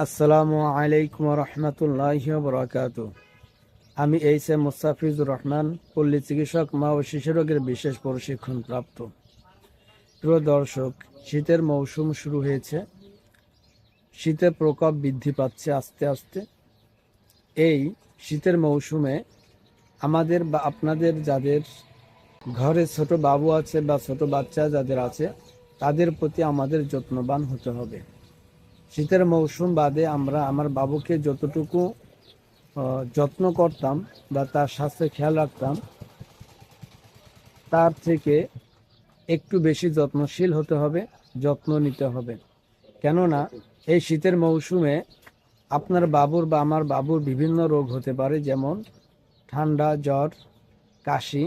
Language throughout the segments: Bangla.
আসসালামু আলাইকুম রহমতুল্লাহি বরকাত। আমি এইচ এম মুস্তাফিজুর রহমান, পল্লী চিকিৎসক, মা ও শিশু রোগের বিশেষ প্রশিক্ষণ প্রাপ্ত। প্রিয় দর্শক, শীতের মৌসুম শুরু হয়েছে। শীতের প্রকোপ বৃদ্ধি পাচ্ছে আস্তে আস্তে। এই শীতের মৌসুমে আমাদের বা আপনাদের যাদের ঘরে ছোট বাবু আছে বা ছোট বাচ্চা যাদের আছে, তাদের প্রতি আমাদের যত্নবান হতে হবে। শীতের মৌসুম বাদে আমরা আমার বাবুকে যতটুকু যত্ন করতাম বা তার স্বাস্থ্যের খেয়াল রাখতাম, তার থেকে একটু বেশি যত্নশীল হতে হবে, যত্ন নিতে হবে। কেননা এই শীতের মৌসুমে আপনার বাবুর বা আমার বাবুর বিভিন্ন রোগ হতে পারে, যেমন ঠান্ডা, জ্বর, কাশি,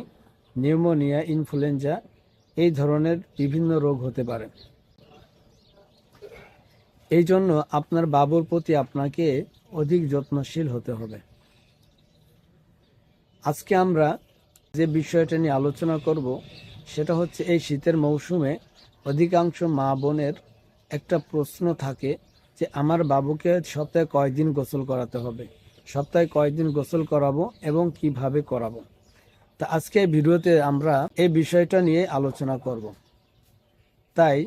নিউমোনিয়া, ইনফ্লুয়েঞ্জা, এই ধরনের বিভিন্ন রোগ হতে পারে। এই জন্য আপনার বাবুর প্রতি আপনাকে অধিক যত্নশীল হতে হবে। আজকে আমরা যে বিষয়টা নিয়ে আলোচনা করব সেটা হচ্ছে, এই শীতের মৌসুমে অধিকাংশ মা বোনের একটা প্রশ্ন থাকে যে আমার বাবুকে সপ্তাহে কয়দিন গোসল করাতে হবে, সপ্তাহে কয়দিন গোসল করাবো এবং কিভাবে করাবো। তা আজকে এই ভিডিওতে আমরা এই বিষয়টা নিয়ে আলোচনা করব। তাই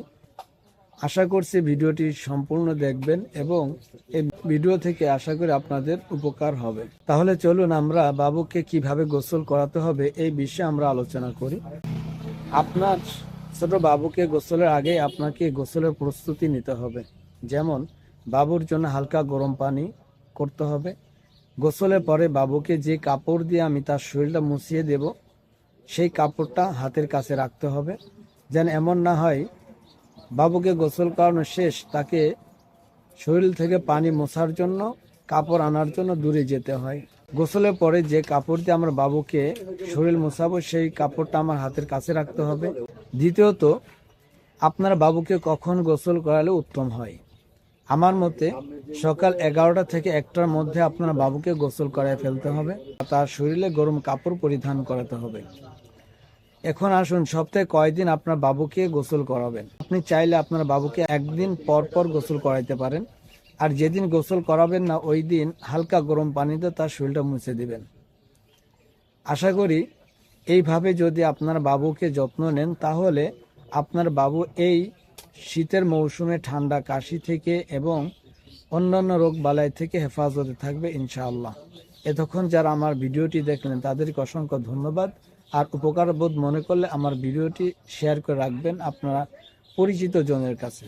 আশা করছি ভিডিওটি সম্পূর্ণ দেখবেন এবং এই ভিডিও থেকে আশা করি আপনাদের উপকার হবে। তাহলে চলুন আমরা বাবুকে কিভাবে গোসল করাতে হবে এই বিষয়ে আমরা আলোচনা করি। আপনার ছোট বাবুকে গোসলের আগে আপনাকে গোসলের প্রস্তুতি নিতে হবে। যেমন বাবুর জন্য হালকা গরম পানি করতে হবে। গোসলের পরে বাবুকে যে কাপড় দিয়ে আমি তার শরীরটা মুছিয়ে দেব, সেই কাপড়টা হাতের কাছে রাখতে হবে, যেন এমন না হয় বাবুকে গোসল করানো শেষ তাকে শরীর থেকে পানি মোছার জন্য, কাপড় আনার জন্য দূরে যেতে হয়। গোসলের পরে যে কাপড় দিয়ে আমার বাবুকে শরীর মোছাবো, সেই কাপড়টা আমার হাতের কাছে রাখতে হবে। দ্বিতীয়ত, আপনার বাবুকে কখন গোসল করালে উত্তম হয়? আমার মতে সকাল 11টা থেকে 1টার মধ্যে আপনার বাবুকে গোসল করায় ফেলতে হবে। তার শরীরে গরম কাপড় পরিধান করাতে হবে। এখন আসুন, সপ্তাহে কয়দিন আপনার বাবুকে গোসল করাবেন। আপনি চাইলে আপনার বাবুকে একদিন পর পর গোসল করাইতে পারেন, আর যেদিন গোসল করাবেন না ওই দিন হালকা গরম পানিতে তার শরীরটা মুছে দিবেন। আশা করি এইভাবে যদি আপনার বাবুকে যত্ন নেন, তাহলে আপনার বাবু এই শীতের মৌসুমে ঠান্ডা, কাশি থেকে এবং অন্যান্য রোগ বালাই থেকে হেফাজতে থাকবে ইনশাআল্লাহ। এতক্ষণ যারা আমার ভিডিওটি দেখলেন তাদেরকে অসংখ্য ধন্যবাদ। আর উপকার বোধ মনে করলে আমার ভিডিওটি শেয়ার করে রাখবেন আপনারা পরিচিত জনের কাছে।